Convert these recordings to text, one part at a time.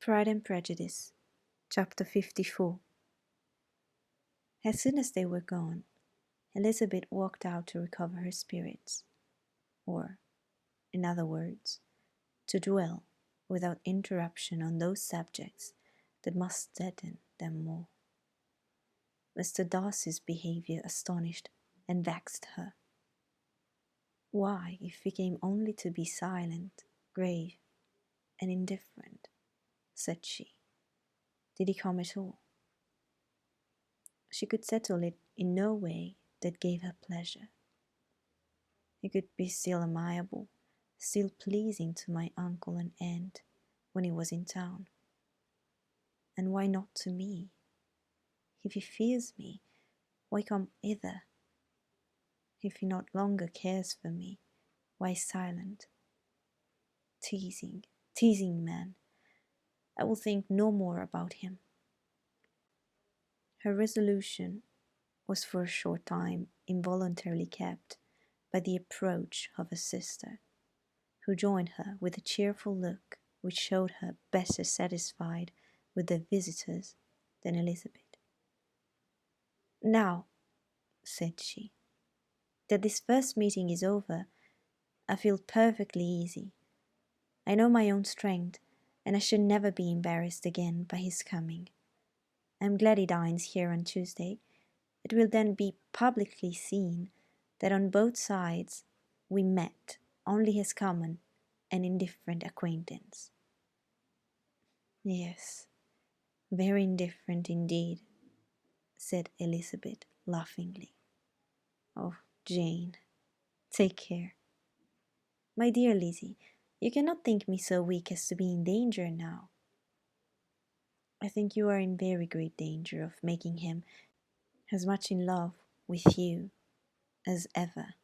Pride and Prejudice, Chapter 54. As soon as they were gone, Elizabeth walked out to recover her spirits, or, in other words, to dwell without interruption on those subjects that must deaden them more. Mr. Darcy's behaviour astonished and vexed her. Why, if he came only to be silent, grave, and indifferent, said she, did he come at all? She could settle it in no way that gave her pleasure. He could be still amiable, still pleasing to my uncle and aunt when he was in town. And why not to me? If he fears me, why come hither? If he not longer cares for me, why silent? Teasing man. I will think no more about him. Her resolution was for a short time involuntarily kept by the approach of her sister, who joined her with a cheerful look which showed her better satisfied with their visitors than Elizabeth. "Now," said she, "that this first meeting is over, I feel perfectly easy. I know my own strength, and I should never be embarrassed again by his coming. I am glad he dines here on Tuesday. It will then be publicly seen that on both sides we met only as common and indifferent acquaintance." "Yes, very indifferent indeed," said Elizabeth laughingly. "Oh, Jane, take care." "My dear Lizzie, you cannot think me so weak as to be in danger now." "I think you are in very great danger of making him as much in love with you as ever."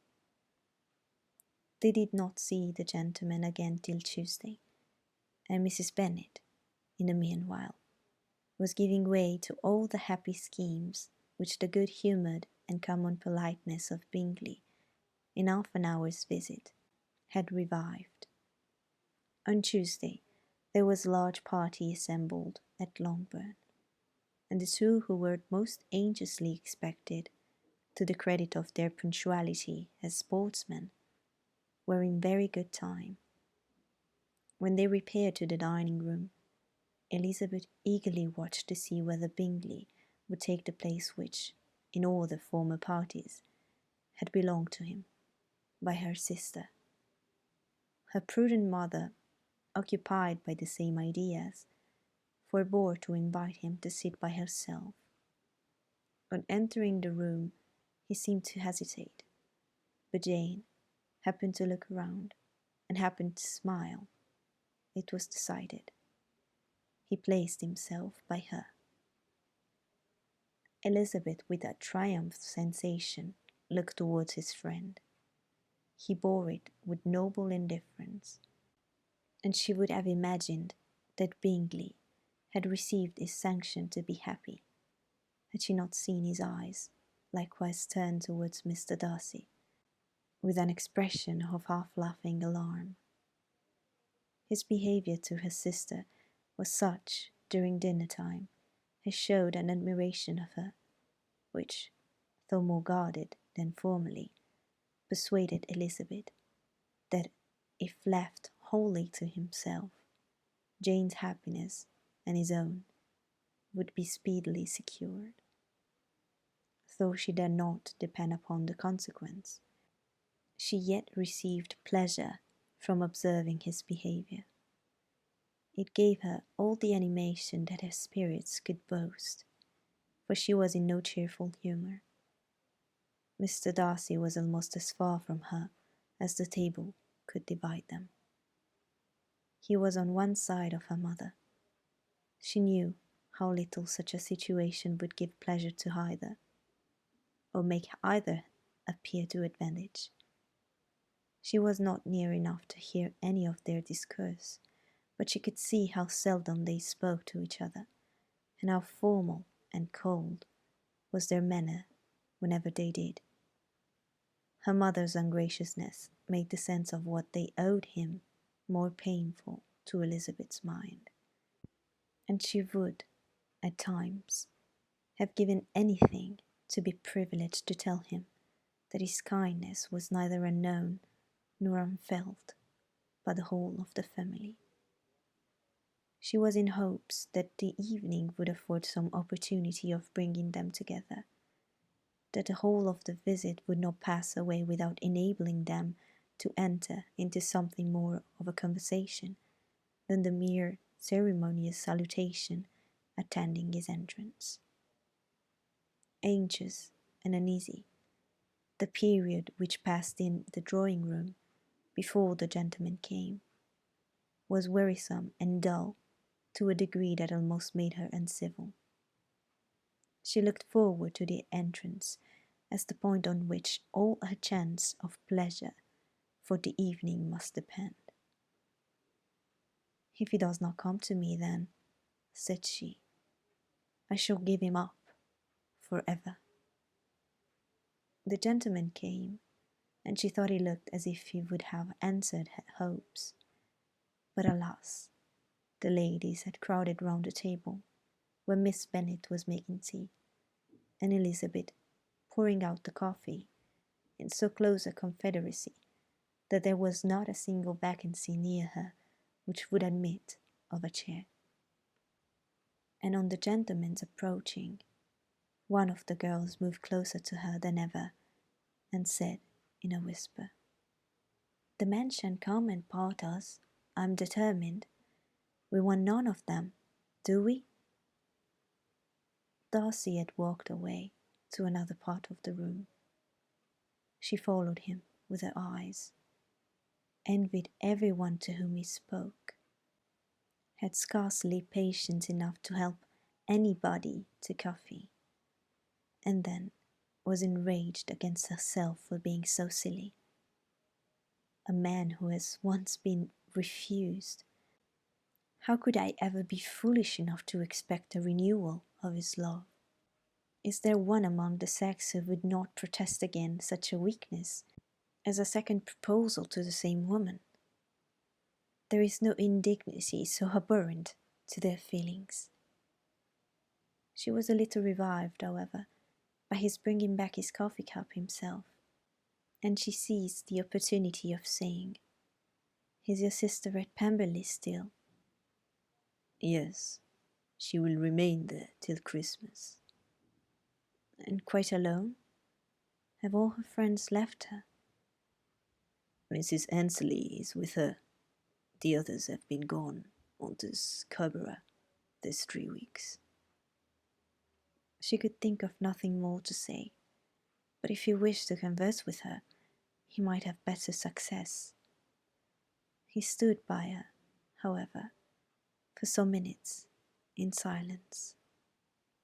They did not see the gentleman again till Tuesday, and Mrs. Bennet, in the meanwhile, was giving way to all the happy schemes which the good-humoured and common politeness of Bingley, in half an hour's visit, had revived. On Tuesday there was a large party assembled at Longbourn, and the two who were most anxiously expected, to the credit of their punctuality as sportsmen, were in very good time. When they repaired to the dining-room, Elizabeth eagerly watched to see whether Bingley would take the place which, in all the former parties, had belonged to him by her sister. Her prudent mother, occupied by the same ideas, forbore to invite him to sit by herself. On entering the room, he seemed to hesitate, but Jane happened to look around and happened to smile. It was decided. He placed himself by her. Elizabeth, with a triumph sensation, looked towards his friend. He bore it with noble indifference, and she would have imagined that Bingley had received his sanction to be happy, had she not seen his eyes likewise turned towards Mr. Darcy, with an expression of half-laughing alarm. His behaviour to her sister was such during dinner-time as showed an admiration of her, which, though more guarded than formerly, persuaded Elizabeth that, if left wholly to himself, Jane's happiness and his own would be speedily secured. Though she dared not depend upon the consequence, she yet received pleasure from observing his behaviour. It gave her all the animation that her spirits could boast, for she was in no cheerful humour. Mr. Darcy was almost as far from her as the table could divide them. He was on one side of her mother. She knew how little such a situation would give pleasure to either, or make either appear to advantage. She was not near enough to hear any of their discourse, but she could see how seldom they spoke to each other, and how formal and cold was their manner whenever they did. Her mother's ungraciousness made the sense of what they owed him more painful to Elizabeth's mind. and she would, at times, have given anything to be privileged to tell him that his kindness was neither unknown nor unfelt by the whole of the family. She was in hopes that the evening would afford some opportunity of bringing them together, that the whole of the visit would not pass away without enabling them to enter into something more of a conversation than the mere ceremonious salutation attending his entrance. Anxious and uneasy, the period which passed in the drawing-room before the gentleman came was wearisome and dull to a degree that almost made her uncivil. She looked forward to the entrance as the point on which all her chance of pleasure for the evening must depend. "If he does not come to me, then," said she, "I shall give him up for ever." The gentleman came, and she thought he looked as if he would have answered her hopes. But alas, the ladies had crowded round the table where Miss Bennet was making tea, and Elizabeth pouring out the coffee, in so close a confederacy that there was not a single vacancy near her which would admit of a chair. And on the gentleman's approaching, one of the girls moved closer to her than ever, and said in a whisper, "The men shan't come and part us, I'm determined. We want none of them, do we?" Darcy had walked away to another part of the room. She followed him with her eyes, envied everyone to whom he spoke, had scarcely patience enough to help anybody to coffee, and then was enraged against herself for being so silly. A man who has once been refused, how could I ever be foolish enough to expect a renewal of his love? Is there one among the sex who would not protest against such a weakness as a second proposal to the same woman? There is no indignity so abhorrent to their feelings. She was a little revived, however, by his bringing back his coffee cup himself, and she seized the opportunity of saying, "Is your sister at Pemberley still?" "Yes, she will remain there till Christmas." "And quite alone? Have all her friends left her?" "Mrs. Ansley is with her. The others have been gone on to Scarborough this 3 weeks." She could think of nothing more to say, but if he wished to converse with her, he might have better success. He stood by her, however, for some minutes in silence,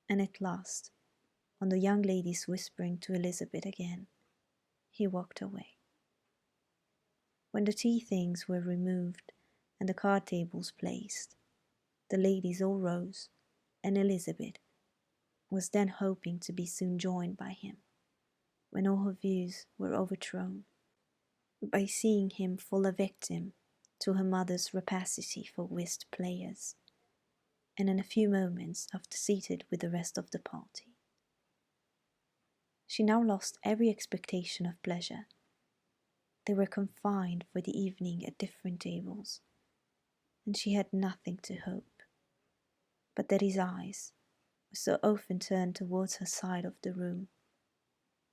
and at last, on the young lady's whispering to Elizabeth again, he walked away. When the tea things were removed and the card tables placed, the ladies all rose, and Elizabeth was then hoping to be soon joined by him, when all her views were overthrown, by seeing him fall a victim to her mother's rapacity for whist players, and in a few moments after seated with the rest of the party. She now lost every expectation of pleasure. They were confined for the evening at different tables, and she had nothing to hope, but that his eyes were so often turned towards her side of the room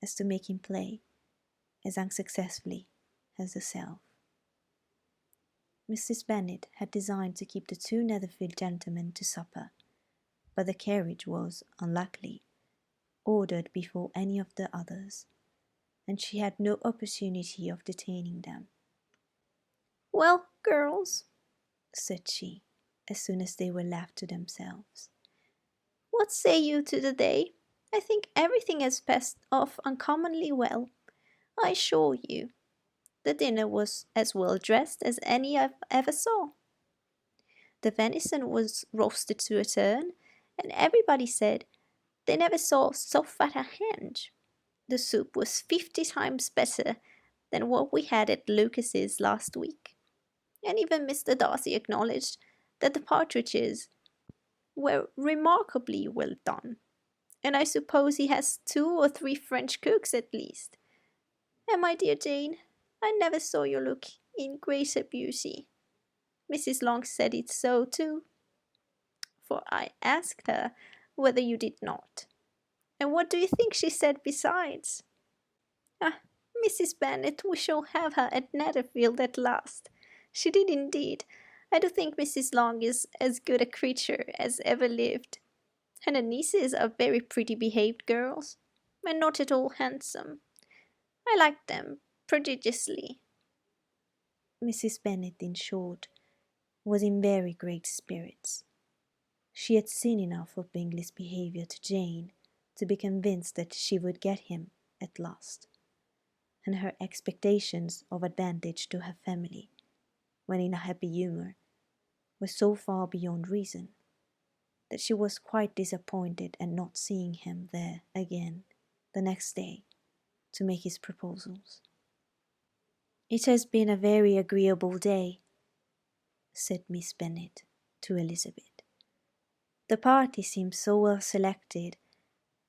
as to make him play as unsuccessfully as herself. Mrs. Bennet had designed to keep the 2 Netherfield gentlemen to supper, but the carriage was, unluckily, ordered before any of the others, and she had no opportunity of detaining them. "Well, girls," said she, as soon as they were left to themselves, "what say you to the day? I think everything has passed off uncommonly well, I assure you. The dinner was as well dressed as any I ever saw. The venison was roasted to a turn, and everybody said they never saw so fat a hen. The soup was 50 times better than what we had at Lucas's last week, and even Mr. Darcy acknowledged that the partridges were remarkably well done, and I suppose he has 2 or 3 French cooks at least. And my dear Jane, I never saw you look in greater beauty. Mrs. Long said it so too, for I asked her whether you did not. And what do you think she said besides? Ah, Mrs. Bennet, we shall have her at Netherfield at last. She did indeed. I do think Mrs. Long is as good a creature as ever lived. And her nieces are very pretty behaved girls, and not at all handsome. I like them prodigiously. Mrs. Bennet, in short, was in very great spirits. She had seen enough of Bingley's behaviour to Jane to be convinced that she would get him at last, and her expectations of advantage to her family, when in a happy humour, were so far beyond reason, that she was quite disappointed at not seeing him there again the next day to make his proposals. "It has been a very agreeable day," said Miss Bennet to Elizabeth. "The party seems so well selected,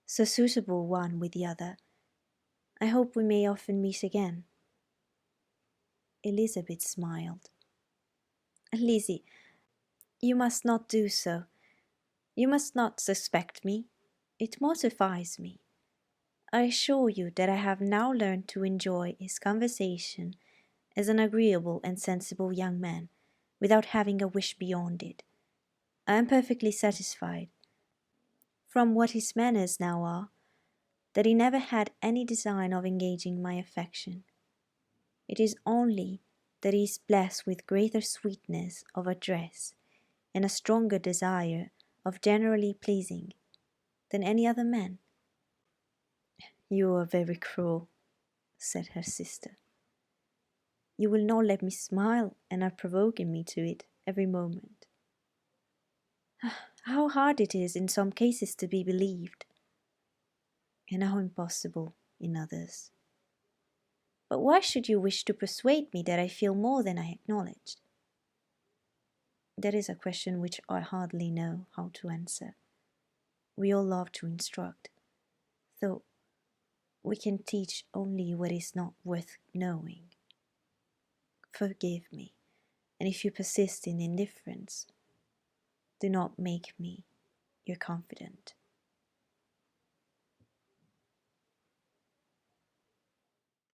so suitable one with the other. I hope we may often meet again." Elizabeth smiled. "Lizzie, you must not do so. You must not suspect me. It mortifies me. I assure you that I have now learned to enjoy his conversation as an agreeable and sensible young man, without having a wish beyond it. I am perfectly satisfied, from what his manners now are, that he never had any design of engaging my affection. It is only that he is blessed with greater sweetness of address and a stronger desire of generally pleasing than any other man." "You are very cruel," said her sister. "You will not let me smile, and are provoking me to it every moment. How hard it is in some cases to be believed, and how impossible in others. But why should you wish to persuade me that I feel more than I acknowledge?" "That is a question which I hardly know how to answer. We all love to instruct, though we can teach only what is not worth knowing. Forgive me, and if you persist in indifference, do not make me your confidant."